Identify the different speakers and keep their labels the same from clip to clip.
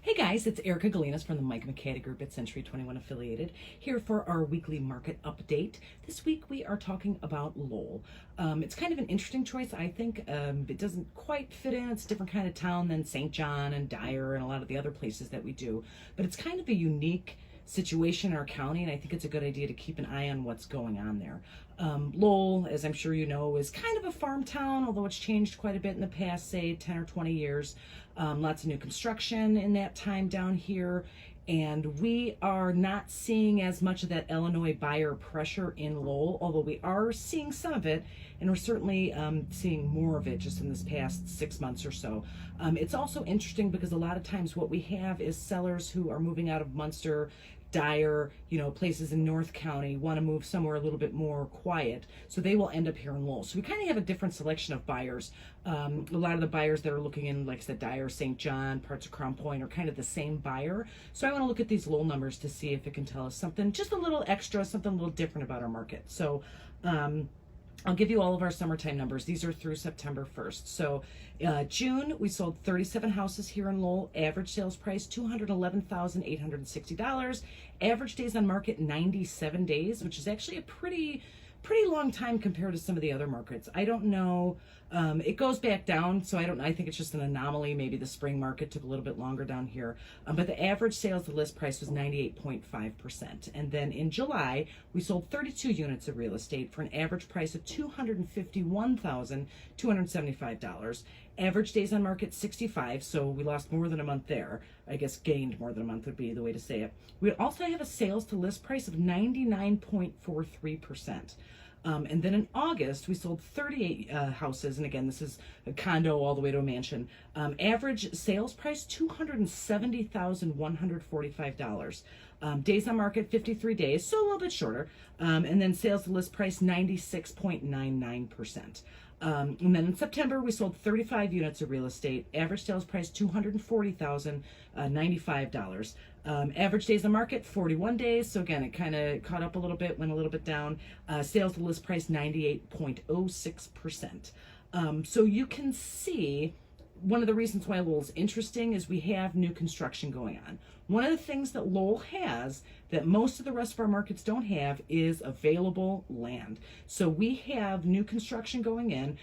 Speaker 1: Hey guys, it's Erica Galinas from the Mike McCady Group at Century 21 Affiliated, here for our weekly market update. This week we are talking about Lowell. It's kind of an interesting choice, I think. It doesn't quite fit in. It's a different kind of town than St. John and Dyer and a lot of the other places that we do. But it's kind of a unique situation in our county, and I think it's a good idea to keep an eye on what's going on there. Lowell, as I'm sure you know, is kind of a farm town, although it's changed quite a bit in the past, say 10 or 20 years. Lots of new construction in that time down here, and we are not seeing as much of that Illinois buyer pressure in Lowell, although we are seeing some of it, and we're certainly seeing more of it just in this past 6 months or so. It's also interesting because a lot of times what we have is sellers who are moving out of Munster, Dyer, places in North County, want to move somewhere a little bit more quiet, so they will end up here in Lowell. So we kind of have a different selection of buyers. A lot of the buyers that are looking in, like I said, Dyer, St. John, parts of Crown Point, are kind of the same buyer. So I want to look at these Lowell numbers to see if it can tell us something just a little extra, something a little different about our market. So I'll give you all of our summertime numbers. These are through September 1st. So June, we sold 37 houses here in Lowell. Average sales price, $211,860. Average days on market, 97 days, which is actually a pretty long time compared to some of the other markets. I don't know. It goes back down, so I don't know. I think it's just an anomaly. Maybe the spring market took a little bit longer down here. But the average sales to list price was 98.5%. And then in July, we sold 32 units of real estate for an average price of $251,275. Average days on market, 65, so we lost more than a month there. I guess gained more than a month would be the way to say it. We also have a sales to list price of 99.43%. And then in August, we sold 38 houses. And again, this is a condo all the way to a mansion. Average sales price, $270,145. Days on market, 53 days, so a little bit shorter. And then sales to list price, 96.99%. And then in September, we sold 35 units of real estate. Average sales price, $240,095. Average days on market, 41 days. So again, it kind of caught up a little bit, went a little bit down. Sales to list price, 98.06%. So you can see one of the reasons why Lowell's interesting is we have new construction going on. One of the things that Lowell has that most of the rest of our markets don't have is available land. So we have new construction going in,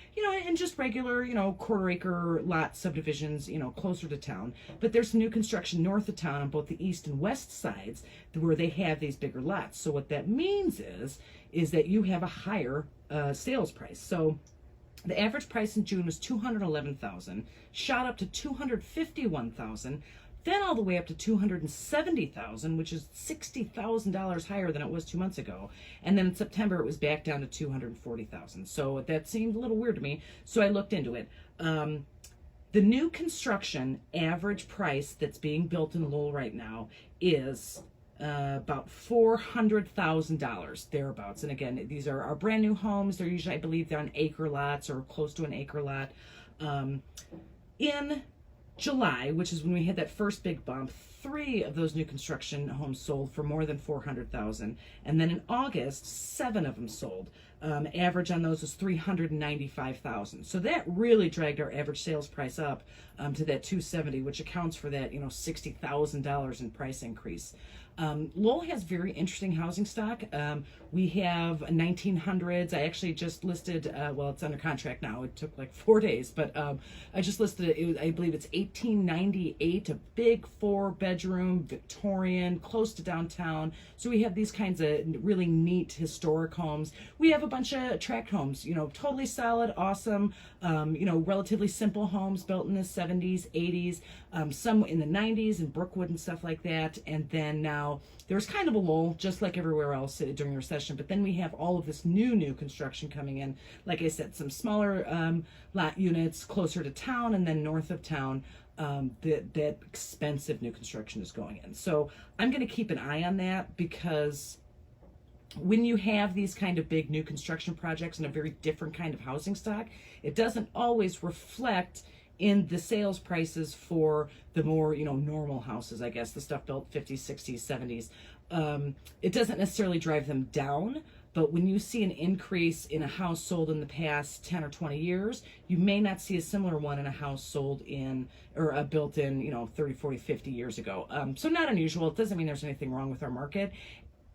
Speaker 1: and just regular, quarter acre lot subdivisions, closer to town. But there's new construction north of town on both the east and west sides where they have these bigger lots. So what that means is that you have a higher sales price. So the average price in June was $211,000, shot up to $251,000, then all the way up to $270,000, which is $60,000 higher than it was 2 months ago. And then in September, it was back down to $240,000. So that seemed a little weird to me. So I looked into it. The new construction average price that's being built in Lowell right now is about $400,000 thereabouts. And again, these are our brand new homes. They're usually, I believe, they're on acre lots or close to an acre lot. In July, which is when we had that first big bump, 3 of those new construction homes sold for more than $400,000, and then in August, 7 of them sold. Average on those was $395,000. So that really dragged our average sales price up to that $270,000, which accounts for that $60,000 in price increase. Lowell has very interesting housing stock. We have 1900s. I actually just listed, well, it's under contract now. It took like 4 days, but I just listed it. I believe it's 1898, a big 4-bedroom, Victorian, close to downtown. So we have these kinds of really neat historic homes. We have a bunch of tract homes, totally solid, awesome, relatively simple homes built in the 70s, 80s, some in the 90s in Brookwood and stuff like that. And then now there's kind of a lull, just like everywhere else during the recession. But then we have all of this new construction coming in. Like I said, some smaller lot units closer to town, and then north of town, that expensive new construction is going in. So I'm going to keep an eye on that, because when you have these kind of big new construction projects and a very different kind of housing stock, it doesn't always reflect in the sales prices for the more, normal houses, I guess, the stuff built 50s, 60s, 70s. It doesn't necessarily drive them down, But when you see an increase in a house sold in the past 10 or 20 years, you may not see a similar one in a house sold in or built in, 30, 40, 50 years ago. So not unusual. It doesn't mean there's anything wrong with our market.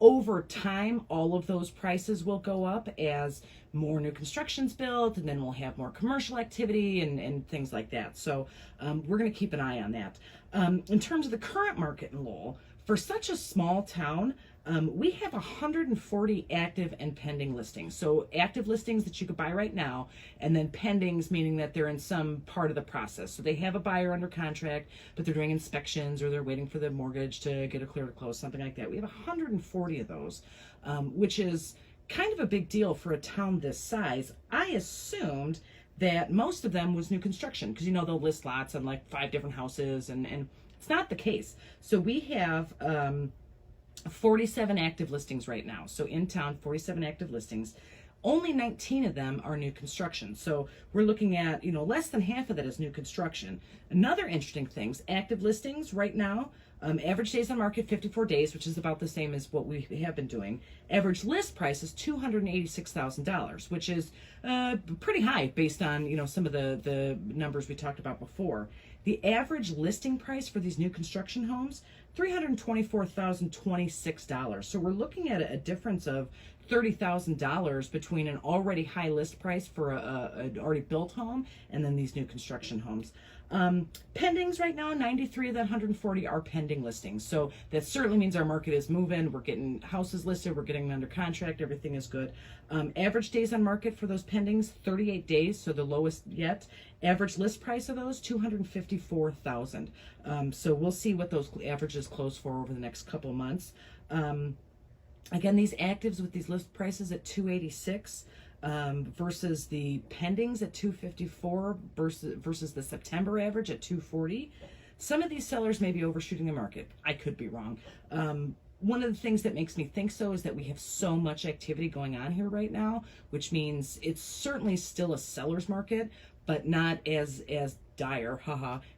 Speaker 1: Over time, all of those prices will go up as more new construction's built, and then we'll have more commercial activity and things like that. So we're going to keep an eye on that. In terms of the current market in Lowell, for such a small town, we have 140 active and pending listings. So active listings that you could buy right now, and then pendings, meaning that they're in some part of the process. So they have a buyer under contract, but they're doing inspections or they're waiting for the mortgage to get a clear to close, something like that. We have 140 of those, which is kind of a big deal for a town this size. I assumed that most of them was new construction because, they'll list lots on like 5 different houses, and it's not the case. So we have 47 active listings right now. So in town, 47 active listings. Only 19 of them are new construction. So we're looking at, less than half of that is new construction. Another interesting thing, active listings right now, average days on market, 54 days, which is about the same as what we have been doing. Average list price is $286,000, which is pretty high based on, some of the numbers we talked about before. The average listing price for these new construction homes, $324,026. So we're looking at a difference of $30,000 between an already high list price for an already built home and then these new construction homes. Pendings right now, 93 of that 140 are pending listings. So that certainly means our market is moving. We're getting houses listed. We're getting them under contract. Everything is good. Average days on market for those pendings, 38 days. So the lowest yet. Average list price of those, $254,000. So we'll see what those averages close for over the next couple of months. Again, these actives with these list prices at $286 versus the pendings at $254 versus the September average at $240. Some of these sellers may be overshooting the market. I could be wrong. One of the things that makes me think so is that we have so much activity going on here right now, which means it's certainly still a seller's market, but not as dire,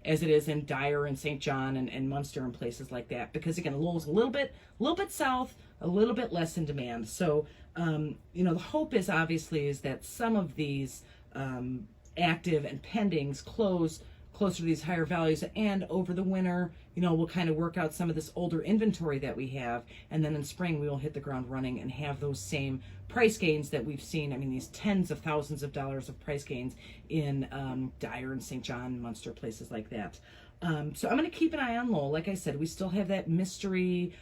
Speaker 1: as it is in Dyer and St. John and Munster and places like that. Because again, Lowell's a little bit south, a little bit less in demand. So, the hope is obviously is that some of these active and pendings close closer to these higher values, and over the winter, we'll kind of work out some of this older inventory that we have, and then in spring we will hit the ground running and have those same price gains that we've seen. I mean, these tens of thousands of dollars of price gains in Dyer and St. John, Munster, places like that. So I'm going to keep an eye on Lowell. Like I said, we still have that mystery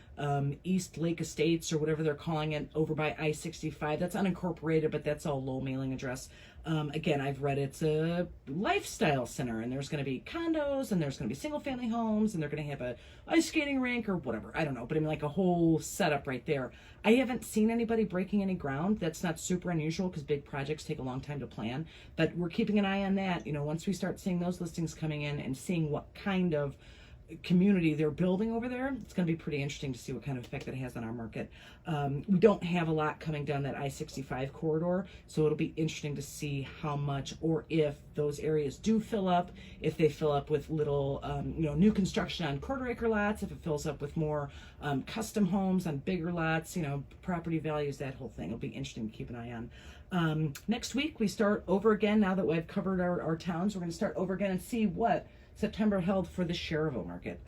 Speaker 1: East Lake Estates or whatever they're calling it over by I-65. That's unincorporated, but that's all Lowell mailing address. Again, I've read it's a lifestyle center, and there's going to be condos, and there's going to be single family homes, and they're going to have a ice skating rink or whatever. I don't know, but I mean, like a whole setup right there. I haven't seen anybody breaking any ground. That's not super unusual because big projects take a long time to plan, but we're keeping an eye on that. Once we start seeing those listings coming in and seeing what kind of community they're building over there, it's going to be pretty interesting to see what kind of effect that has on our market. We don't have a lot coming down that I-65 corridor, so it'll be interesting to see how much, or if those areas do fill up, if they fill up with little new construction on quarter acre lots, if it fills up with more custom homes on bigger lots, property values, that whole thing. It'll be interesting to keep an eye on. Next week we start over again. Now that we've covered our towns, we're going to start over again and see what September held for the Cherville market.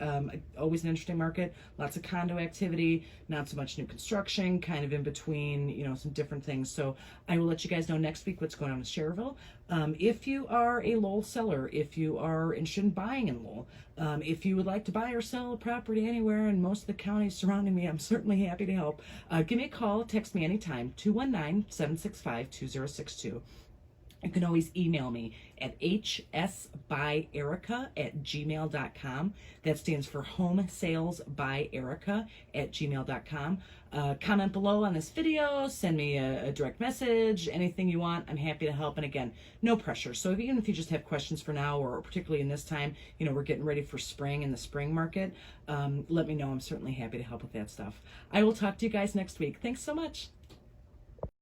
Speaker 1: Always an interesting market, lots of condo activity, not so much new construction, kind of in between, some different things. So I will let you guys know next week what's going on with Cherville. If you are a Lowell seller, if you are interested in buying in Lowell, if you would like to buy or sell a property anywhere in most of the counties surrounding me, I'm certainly happy to help. Give me a call, text me anytime, 219-765-2062. You can always email me at hsbyerica@gmail.com. That stands for Home Sales by Erica @gmail.com. Comment below on this video, send me a direct message, anything you want. I'm happy to help. And again, no pressure. So even if you just have questions for now, or particularly in this time, we're getting ready for spring and the spring market, let me know. I'm certainly happy to help with that stuff. I will talk to you guys next week. Thanks so much.